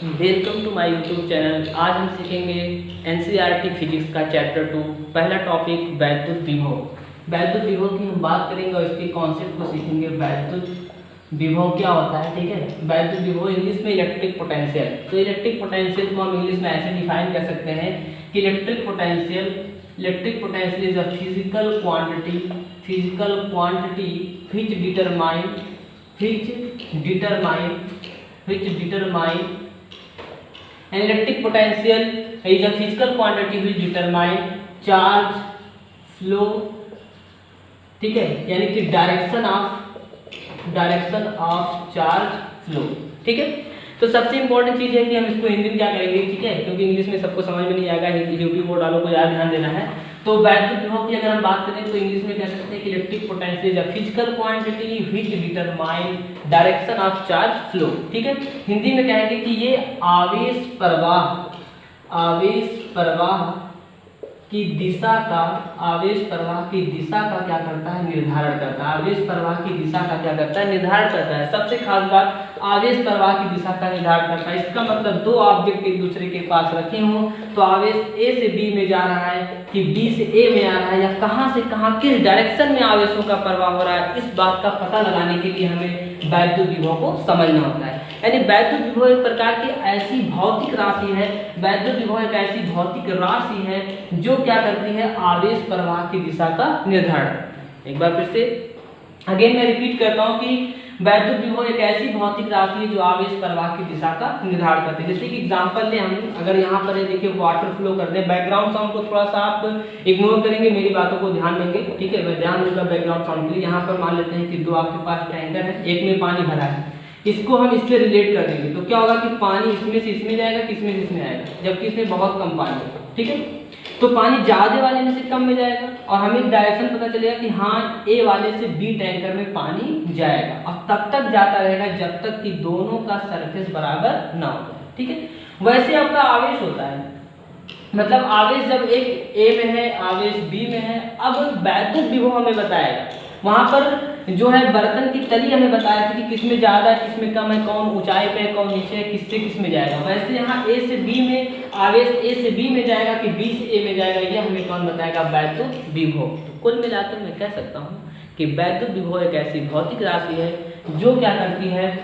Welcome to my YouTube channel. आज हम सीखेंगे एनसीईआरटी फिजिक्स का चैप्टर 2। पहला टॉपिक वैद्युत विभव। वैद्युत विभव की हम बात करेंगे और इसके कॉन्सेप्ट को सीखेंगे। वैद्युत विभव क्या होता है, ठीक है। वैद्युत विभव इंग्लिश में इलेक्ट्रिक पोटेंशियल। तो इलेक्ट्रिक पोटेंशियल को हम इंग्लिश में ऐसे डिफाइन कर सकते हैं कि electric potential is a physical quantity which determine an electric potential is a physical quantity which determine charge flow, ठीक है, यानी कि डायरेक्शन ऑफ चार्ज फ्लो, ठीक है। तो सबसे इंपॉर्टेंट चीज है कि हम इसको हिंदी में क्या करेंगे, ठीक है, क्योंकि इंग्लिश में सबको समझ में नहीं आएगा, यूट्यूब बोर्ड वालों को यार ध्यान देना है। तो वैद्युत विभव की अगर हम बात करें तो इंग्लिश में कह सकते हैं कि electric potential is a physical quantity which determine direction of charge flow, ठीक है। हिंदी में कहेंगे कि ये आवेश प्रवाह की दिशा का क्या करता है, निर्धारण करता है। आवेश प्रवाह की दिशा का क्या करता है, निर्धारण करता है। सबसे खास बात, आवेश प्रवाह की दिशा का निर्धारण करता है। इसका मतलब दो ऑब्जेक्ट एक दूसरे के पास रखे हों तो आवेश ए से बी में जा रहा है कि बी से ए में आ रहा है, या कहां से कहां किस डायरेक्शन में आवेशों का प्रवाह हो रहा है, इस बात का पता लगाने के लिए हमें वैद्युत विभव को समझना होता है। यानी वैद्युत विभव एक प्रकार की ऐसी भौतिक राशि है, जो क्या करती है, आवेश प्रवाह की दिशा का निर्धारण। एक बार फिर से अगेन मैं रिपीट करता हूं कि वैद्युत विभव एक ऐसी भौतिक राशि है जो आवेश प्रवाह की दिशा का निर्धारण करती है। जैसे कि एग्जांपल ले हम, अगर यहाँ पर है देखिए वाटर फ्लो कर रहे हैं, बैकग्राउंड साउंड को थोड़ा सा आप इग्नोर करेंगे, मेरी बातों को ध्यान देंगे, ठीक है। मैं ध्यान दूंगा बैकग्राउंड साउंड के लिए। यहाँ पर मान लेते हैं कि दो आपके पास टैंकर है, एक में पानी भरा है, इसको हम इससे रिलेट कर देंगे तो क्या होगा कि पानी इसमें से इसमें जाएगा कि इसमें से इसमें आएगा, जबकि इसमें बहुत कम पानी है, ठीक है। तो पानी ज्यादा वाले में से कम में जाएगा और हमें डायरेक्शन पता चलेगा कि हाँ ए वाले से बी टैंकर में पानी जाएगा, और तब तक जाता रहेगा जब तक कि दोनों का सरफेस बराबर ना हो जाए, ठीक है। वैसे आपका आवेश होता है, मतलब आवेश जब एक ए में है, आवेश बी में है, अब वैद्युत विभव हमें बताएगा। वहां पर जो है बर्तन की तली हमें बताया था कि किसमें ज्यादा है किसमें कम है, कौन ऊंचाई पे है कौन नीचे है, किससे किसमें जाएगा। वैसे यहाँ ए से बी में आवेश ए से बी में जाएगा कि बी से ए में जाएगा, ये हमें कौन बताएगा, वैद्युत विभव। तो कुल मिलाकर मैं कह सकता हूँ कि वैद्युत विभव एक ऐसी भौतिक राशि है जो क्या करती है,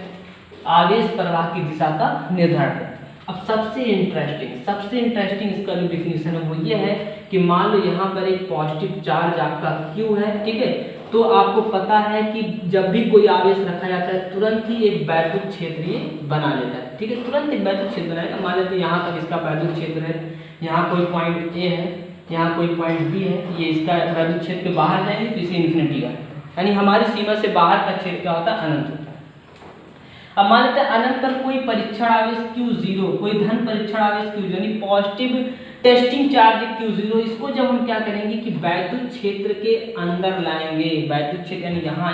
आवेश प्रवाह की दिशा का निर्धारण करती है। अब सबसे इंटरेस्टिंग इसका जो डिफिनीशन है वो ये है कि मान लो यहाँ पर एक पॉजिटिव चार्ज आपका Q है, ठीक है। तो आपको पता है कि जब भी कोई आवेश रखा जाता है तुरंत ही एक वैद्युत क्षेत्र ये बना लेता है, ठीक है, तुरंत एक वैद्युत क्षेत्र बनाएगा। मान लेते हैं यहाँ तक इसका वैद्युत क्षेत्र है, यहाँ कोई पॉइंट ए है, यहाँ कोई पॉइंट बी है, ये इसका वैद्युत क्षेत्र के बाहर जाएंगे तो इसे इन्फिनिटी का, यानी हमारी सीमा से बाहर का क्षेत्र क्या होता है, अनंत होता है। अब मान लेते हैं अनंत पर कोई परीक्षण आवेश Q0, कोई धन परीक्षण आवेश Q0 यानी पॉजिटिव टेस्टिंग चार्ज Q0, इसको जब हम क्या करेंगे कि वैद्युत क्षेत्र के अंदर लाएंगे, वैद्युत क्षेत्र यानी यहाँ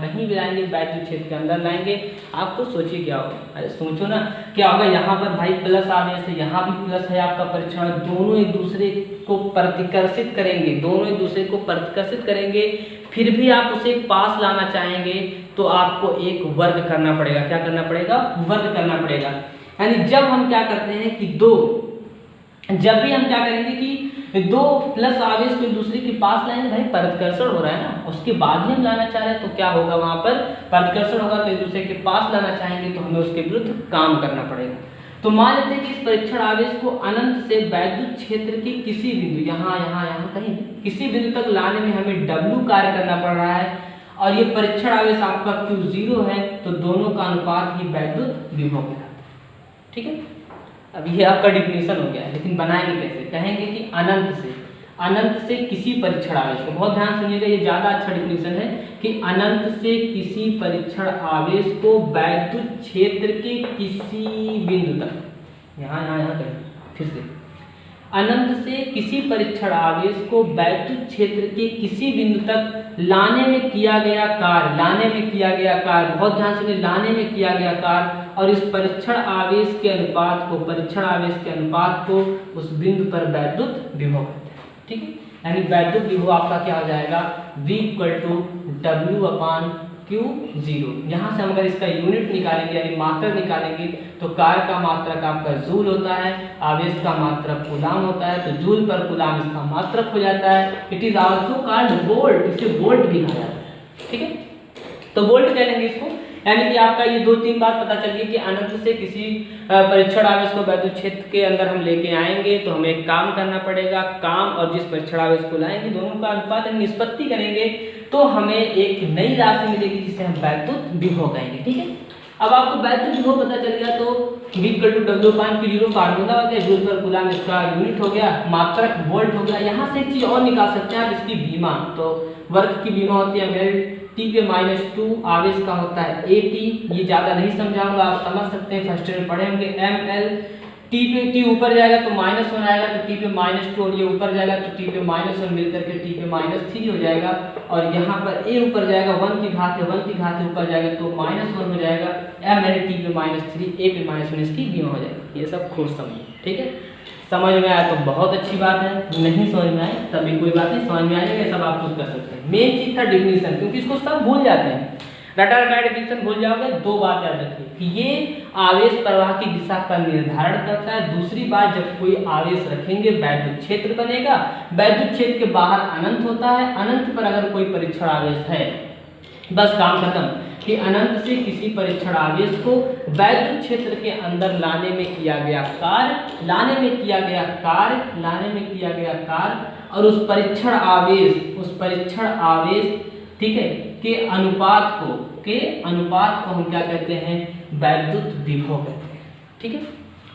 कहीं भी लाएंगे, वैद्युत क्षेत्र के अंदर लाएंगे। आपको सोचिए क्या होगा, अरे सोचो ना क्या होगा। यहाँ पर भाई प्लस आवेश है, यहाँ भी प्लस है आपका परीक्षण, दोनों एक दूसरे को प्रतिकर्षित करेंगे, फिर भी आप उसे पास लाना चाहेंगे तो आपको एक वर्ग करना पड़ेगा। क्या करना पड़ेगा, वर्ग करना पड़ेगा। यानी जब हम क्या करते हैं कि जब भी हम क्या करेंगे कि दो प्लस आवेश को एक दूसरे के पास लाएंगे, भाई प्रतिकर्षण हो रहा है ना, उसके बाद ही हम लाना चाह रहे हैं तो क्या होगा, वहां पर प्रतिकर्षण होगा, तो एक दूसरे के पास लाना चाहेंगे तो हमें उसके विरुद्ध काम करना पड़ेगा। तो मान लेते हैं कि इस परीक्षण आवेश को अनंत से वैद्युत क्षेत्र के किसी बिंदु यहाँ कहीं किसी बिंदु तक लाने में हमें W कार्य करना पड़ रहा है, और ये परीक्षण आवेश आपका Q0 है, तो दोनों का अनुपात ही वैद्युत विभव है, ठीक है। अब ये आपका डिफिनीशन हो गया है, लेकिन बनाएंगे कैसे, कहेंगे कि अनंत से किसी परीक्षण आवेश को, बहुत ध्यान सुनिएगा, ये ज्यादा अच्छा डिफिनीशन है कि अनंत से किसी परीक्षण आवेश को वैद्युत क्षेत्र के किसी बिंदु तक, यहाँ कहीं फिर से, अनंत से किसी परीक्षण आवेश को वैद्युत क्षेत्र के किसी बिंदु तक लाने में किया गया कार्य, बहुत ध्यान सुनिए, लाने में किया गया कार्य, और इस परीक्षण आवेश के अनुपात को उस बिंदु पर वैद्युत विभव कहते हैं, ठीक है। यानी वैद्युत विभव आपका क्या हो जाएगा, V = W/Q Q0। यहाँ से हम अगर इसका यूनिट निकालेंगे यानी मात्रक निकालेंगे तो कार्य का मात्रक आपका जूल होता है, आवेश का मात्रक कूलाम होता है, तो जूल पर कूलाम इसका मात्रक हो जाता है। It is also called volt, इसे वोल्ट भी कहा जाता है। ठीक है, तो वोल्ट कह लेंगे इसको। यानी कि आपका ये 2-3 बात पता चल गई कि अनंत से किसी परीक्षण आवेश को वैद्युत क्षेत्र के अंदर हम लेके आएंगे तो हमें एक काम करना पड़ेगा, काम और जिस परीक्षण आवेश को लाएंगे दोनों का अनुपात निष्पत्ति करेंगे तो हमें एक नई राशि मिलेगी जिसे हम वैद्युत विभव कहेंगे। ठीक है, अब आपको वैद्युत विभव पता चल गया तो V=W/Q0 फार्मूला हो गया, जूल पर कूलाम इसका यूनिट हो गया, मात्रक वोल्ट हो गया। यहाँ से एक चीज और निकाल सकते हैं आप, इसकी बीमा, तो वर्ग की बीमा होती है T पे -2, आवेश का होता है AT, ये ज्यादा नहीं समझाऊंगा, आप समझ सकते हैं, फर्स्ट ईयर में पढ़े होंगे। ML, T पे T ऊपर जाएगा तो -1 आएगा, तो T पे -2, और ये ऊपर जाएगा तो T पे -1 मिलकर के T पे -3 हो जाएगा, और यहाँ पर A ऊपर जाएगा 1 की घात है, 1 की घात ऊपर जाएगा तो -1 हो जाएगा। ML T पे -3, A पे -1 इसकी बीमा हो जाएगी। ये सब खुद समझिए। ठीक है, समझ में आया तो बहुत अच्छी बात है, नहीं समझ में आए तभी कोई बात नहीं, समझ में आ जाएगा, सब आप खुद कर सकते हैं। मेन चीज था डिफिनीशन, क्योंकि इसको सब भूल जाते हैं, रटा डिफिनीशन भूल जाओगे। 2 बात याद रखिए कि ये आवेश प्रवाह की दिशा का निर्धारण करता है। दूसरी बात, जब कोई आवेश रखेंगे वैद्युत क्षेत्र बनेगा, वैद्युत क्षेत्र के बाहर अनंत होता है, अनंत पर अगर कोई परीक्षण आवेश है बस काम खत्म, कि अनंत से किसी परीक्षण आवेश को वैद्युत क्षेत्र के अंदर लाने में किया गया कार्य, और उस परीक्षण आवेश ठीक है के अनुपात को हम क्या कहते हैं, वैद्युत विभव कहते हैं। ठीक है,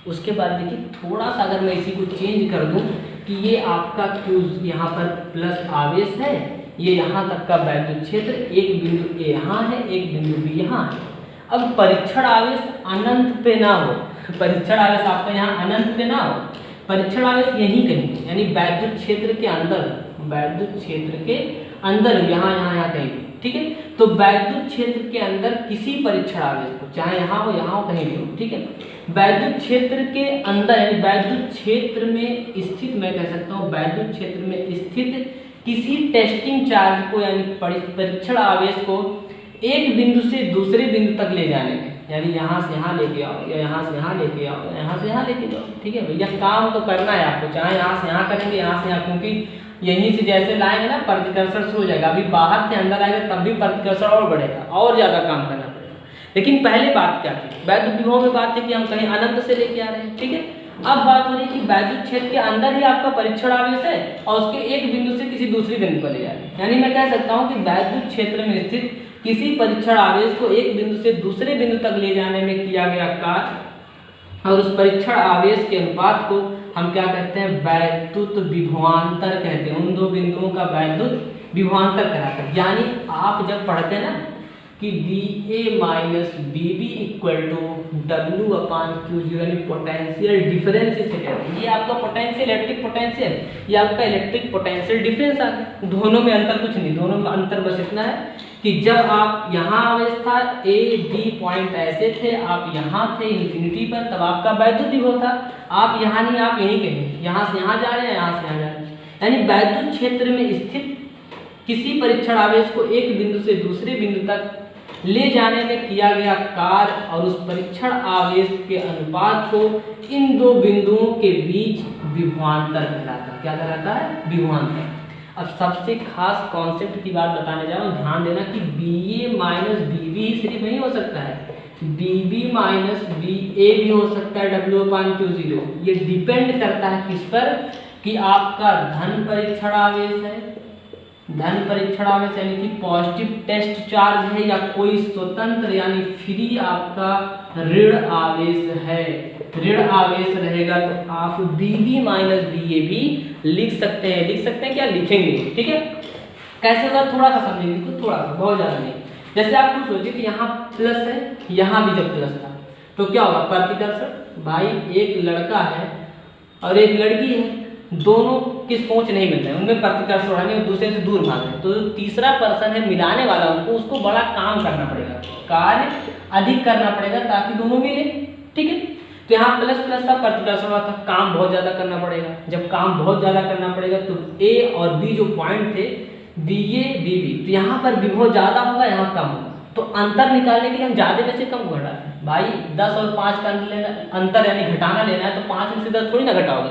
उसके बाद देखिए थोड़ा सा अगर मैं इसी को चेंज कर दूं कि ये आपका Q यहाँ पर प्लस आवेश है, ये यहाँ तक का वैद्युत क्षेत्र, एक बिंदु A यहाँ है, एक बिंदु B यहाँ है। अब परीक्षण आवेश अनंत पे ना हो, परीक्षण आवेश आपका यहाँ अनंत पे ना हो, परीक्षण आवेश यहीं कहीं, यानी वैद्युत क्षेत्र के अंदर यहाँ कहीं। ठीक है, तो वैद्युत क्षेत्र के अंदर किसी परीक्षण आवेश को, चाहे यहाँ हो कहीं भी हो, ठीक है, वैद्युत क्षेत्र के अंदर यानी वैद्युत क्षेत्र में स्थित, मैं कह सकता हूँ वैद्युत क्षेत्र में स्थित किसी टेस्टिंग चार्ज को यानी परीक्षण आवेश को एक बिंदु से दूसरे बिंदु तक ले जाने में, यानी यहाँ से यहाँ लेके आओ, या यहाँ से यहाँ लेके आओ, या यहाँ से यहाँ लेके जाओ। ठीक है भैया, काम तो करना है आपको, चाहे यहाँ से यहाँ करेंगे, यहाँ से यहाँ, क्योंकि यहीं से जैसे लाएंगे ना प्रतिकर्षण शुरू हो जाएगा, अभी बाहर से अंदर आएगा तब भी प्रतिकर्षण और बढ़ेगा, और ज्यादा काम करना पड़ेगा। लेकिन पहले बात क्या थी, वैद्युत विभव में बात थी कि हम कहीं अनंत से लेके आ रहे हैं। ठीक है, अब बात हो रही है कि वैद्युत क्षेत्र के अंदर ही आपका परीक्षण आवेश है और उसके एक बिंदु से किसी दूसरे बिंदु पर ले जा रहे हैं, यानी मैं कह सकता हूँ कि वैद्युत क्षेत्र में स्थित किसी परीक्षण आवेश को एक बिंदु से दूसरे बिंदु तक ले जाने में किया गया कार्य, और उस परीक्षण आवेश के अनुपात को हम क्या कहते हैं, वैद्युत विभवांतर कहते हैं। उन 2 बिंदुओं का वैद्युत विभवांतर कहलाता है। यानी आप जब पढ़ते हैं ना कि VA minus BB equal to W/Q0, यानी पोटेंशियल डिफरेंस इसे कहते हैं। ये आपका पोटेंशियल इलेक्ट्रिक पोटेंशियल, ये आपका इलेक्ट्रिक पोटेंशियल डिफरेंस आ गया। दोनों में अंतर कुछ नहीं, दोनों में अंतर बस इतना है कि जब आप यहाँ आवेश था, A D पॉइंट ऐसे थे, आप यहाँ थे इन्फिनिटी पर, तब आपका वैद्युत विभव था। आप यहाँ नहीं, आप यहीं कहीं, यहाँ से यहाँ जा रहे हैं, यहाँ से यहाँ जा रहे हैं। यानी वैद्युत क्षेत्र में स्थित किसी परीक्षण आवेश को एक बिंदु से दूसरे बिंदु तक ले जाने में किया गया कार्य और उस परीक्षण आवेश के अनुपात को इन 2 बिंदुओं के बीच विभवांतर कहलाता है। क्या कहलाता है? विभवांतर। अब सबसे खास कॉन्सेप्ट की बात बताने जा रहा हूँ, ध्यान देना कि BA माइनस BB सिर्फ नहीं हो सकता है, BB माइनस BA भी हो सकता है W/Q0। ये डिपेंड करता है किस पर, कि आपका धन परीक्षण आवेश है, धन परीक्षण आवेश यानी कि पॉजिटिव टेस्ट चार्ज है, या कोई स्वतंत्र यानी फ्री आपका ऋण आवेश है। ऋण आवेश रहेगा तो आप BB माइनस BA भी लिख सकते हैं। लिख सकते हैं क्या? लिखेंगे। ठीक है, कैसे होगा थोड़ा सा समझेंगे, तो थोड़ा सा, बहुत ज्यादा नहीं। जैसे आप कुछ सोचिए कि यहाँ प्लस है, यहाँ भी जब प्लस था तो क्या होगा? प्रतिकर्षण। भाई एक लड़का है और एक लड़की है, दोनों की सोच नहीं मिल रहे हैं, उनमें प्रतिकर्षण हो रहा है, दूसरे से दूर भाग रहे हैं, तो तीसरा पर्सन है मिलाने वाला, उनको उसको बड़ा काम करना पड़ेगा, कार्य अधिक करना पड़ेगा ताकि दोनों मिले। ठीक है, तो यहाँ प्लस प्लस था, प्रतिकर्षण हुआ था, काम बहुत ज्यादा करना पड़ेगा। जब काम बहुत ज्यादा करना पड़ेगा तो A और B जो पॉइंट थे BA BB, तो यहाँ पर विभव ज्यादा होगा, यहाँ कम होगा। तो अंतर निकालने के लिए हम ज़्यादा में से कम को घटाते हैं। भाई 10 और 5 का अंतर यानी घटाना लेना है, तो 5 में से 10 थोड़ी ना घटाओगे,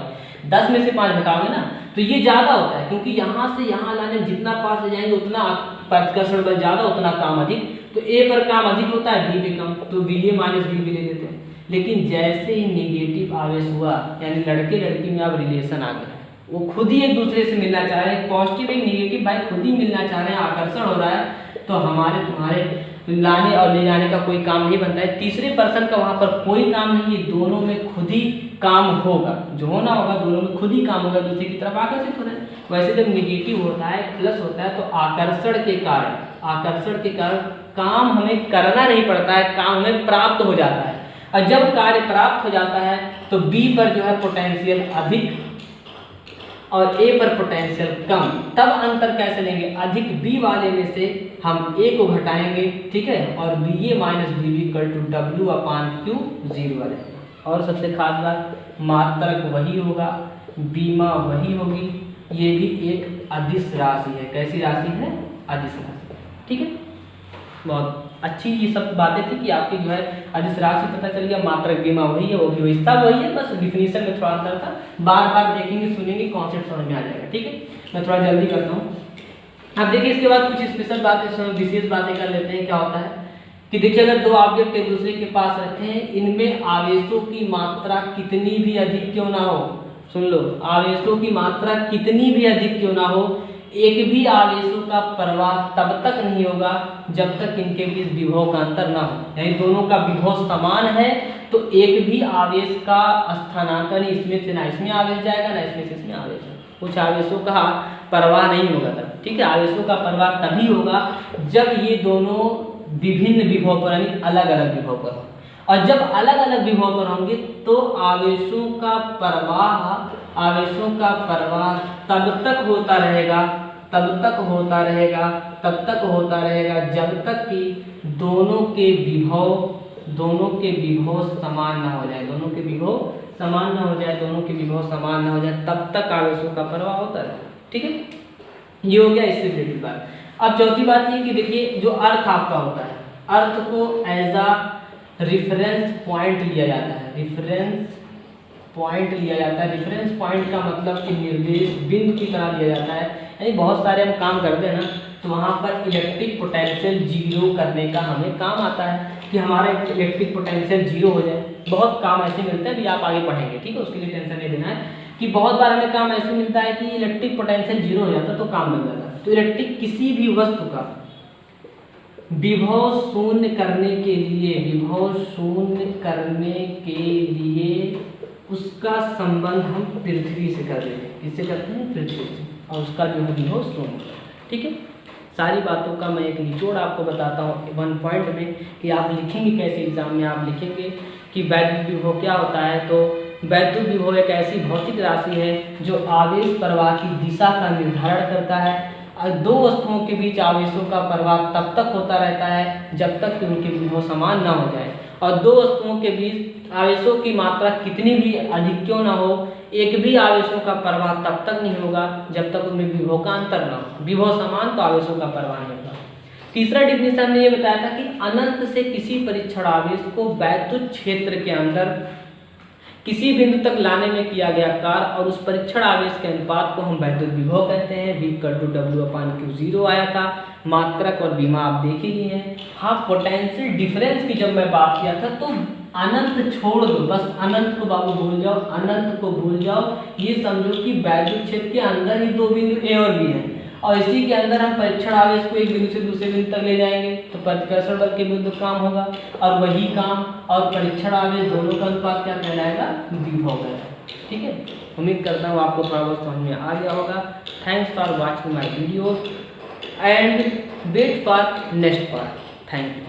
10 में से 5 घटाओगे ना, तो ये ज़्यादा होता है, क्योंकि यहाँ से यहाँ लाने में जितना पास ले जाएंगे उतना प्रतिकर्षण बल ज़्यादा, उतना काम अधिक। तो ए पर काम अधिक होता है, बी पे कम, तो बी ए माइनस बी भी ले लेते हैं। लेकिन जैसे ही नेगेटिव आवेश हुआ, यानी लड़के लड़की में अब रिलेशन आ गया, वो खुद ही एक दूसरे से मिलना चाह रहे हैं, पॉजिटिव एक नेगेटिव भाई खुद ही मिलना चाह रहे हैं, आकर्षण हो रहा है, तो हमारे तुम्हारे लाने और ले जाने का कोई काम नहीं बनता है। तीसरे पर्सन का वहाँ पर कोई काम नहीं है, दोनों में खुद ही काम होगा, जो होना होगा दोनों में खुद ही काम होगा, दूसरे की तरफ आकर्षित हो रहे हैं। वैसे जब नेगेटिव होता है, प्लस होता है, तो आकर्षण के कारण काम हमें करना नहीं पड़ता है, काम हमें प्राप्त हो जाता है। और जब कार्य प्राप्त हो जाता है तो बी पर जो है पोटेंशियल अधिक और ए पर पोटेंशियल कम, तब अंतर कैसे लेंगे, अधिक बी वाले में से हम ए को घटाएंगे, ठीक है, और B A minus B B equal to W upon Q 0 वाले। और सबसे खास बात, मात्रक वही होगा, बीमा वही होगी, ये भी एक अदिश राशि है। कैसी राशि है, अदिश राशि, ठीक है। बहुत अच्छी ये सब बातें थी कि आपकी जो है अदिश राशि पता चल गया, मात्रक बीमा वही है, वो भी हिस्सा वही है, बस डिफिनीशन में थोड़ा अंतर था। बार बार देखेंगे सुनेंगे कॉन्सेप्ट समझ में आ जाएगा, ठीक है। मैं थोड़ा जल्दी करता हूँ। अब देखिए इसके बाद कुछ स्पेशल बातें, विशेष बातें कर लेते हैं। क्या होता है कि देखिए अगर दो ऑब्जेक्ट एक दूसरे के पास रखे हैं, इनमें आवेशों की मात्रा कितनी भी अधिक क्यों ना हो, सुन लो, आवेशों की मात्रा कितनी भी अधिक क्यों ना हो, एक भी आवेशों का प्रवाह तब तक नहीं होगा जब तक इनके बीच विभव का अंतर ना हो, यानी दोनों का विभव समान है तो एक भी आवेश का स्थानांतरण इसमें से ना इसमें आवेश जाएगा, ना इसमें से इसमें आवेश जाएगा। कुछ आवेशों का प्रवाह नहीं होगा तब, ठीक है। आवेशों का प्रवाह तभी होगा जब ये दोनों विभिन्न विभव पर यानी अलग अलग विभव पर हो, और जब अलग अलग विभव पर होंगे तो आवेशों का प्रवाह तब तक होता रहेगा जब तक कि दोनों के विभव समान ना हो जाए, तब तक आवेशों का प्रवाह होता है, ठीक है। ये हो गया इससे रिलेटेड बात। अब चौथी बात ये कि देखिए जो अर्थ आपका होता है, अर्थ को एज अ रिफरेंस पॉइंट लिया जाता है, रेफरेंस पॉइंट का मतलब कि निर्देश बिंदु की तरह लिया जाता है। यानी बहुत सारे हम काम करते हैं ना, तो वहाँ पर इलेक्ट्रिक पोटेंशियल 0 करने का हमें काम आता है कि हमारा इलेक्ट्रिक पोटेंशियल 0 हो जाए। बहुत काम ऐसे मिलते हैं, अभी आप आगे पढ़ेंगे, ठीक है, उसके लिए टेंशन नहीं लेना है कि बहुत बार हमें काम ऐसे मिलता है कि इलेक्ट्रिक पोटेंशियल 0 हो जाता है तो काम मिल जाता है। तो इलेक्ट्रिक किसी भी वस्तु का विभव शून्य करने के लिए उसका संबंध हम पृथ्वी से कर देते हैं। किससे करते हैं? पृथ्वी से, और उसका जो है विभव शून्य, ठीक है। सारी बातों का मैं एक निचोड़ आपको बताता हूँ 1 पॉइंट में कि आप लिखेंगे कैसे एग्जाम में। आप लिखेंगे कि वैद्युत विभव क्या होता है। तो वैद्युत विभव एक ऐसी भौतिक राशि है जो आवेश प्रवाह की दिशा का निर्धारण करता है। और दो वस्तुओं के बीच आवेशों का प्रवाह तब तक होता रहता है जब तक कि उनके विभव समान ना हो जाए। और दो वस्तुओं के बीच आवेशों की मात्रा कितनी भी अधिक क्यों ना हो, एक भी आवेशों का प्रवाह तब तक नहीं होगा जब तक उनमें विभव का अंतर ना हो। विभव समान तो आवेशों का प्रवाह नहीं होगा। तीसरा डिफिनेशन हमने ये बताया था कि अनंत से किसी परीक्षण आवेश को वैद्युत क्षेत्र के अंदर किसी बिंदु तक लाने में किया गया कार्य और उस परीक्षण आवेश के अनुपात को हम वैद्युत विभव कहते हैं। V=W/Q 0 आया था। मात्रक और बीमा आप देख ही लिए हैं। हाँ, पोटेंशियल डिफरेंस की जब मैं बात किया था तो अनंत छोड़ दो, बस अनंत को बाबू भूल जाओ, अनंत को भूल जाओ। ये समझो कि वैद्युत क्षेत्र के अंदर ही दो बिंदु A और B हैं और इसी के अंदर हम परीक्षण आवेश को एक बिंदु से दूसरे बिंदु तक ले जाएंगे तो प्रतिकर्षण बल के विरुद्ध काम होगा और वही काम और परीक्षण आवेश दोनों का अनुपात क्या कहलाएगा? विभव कहलाएगा। ठीक है, उम्मीद करता हूँ आपको थोड़ा बहुत समझ में आ गया होगा। Thanks for watching my video and wait for next part. Thank you.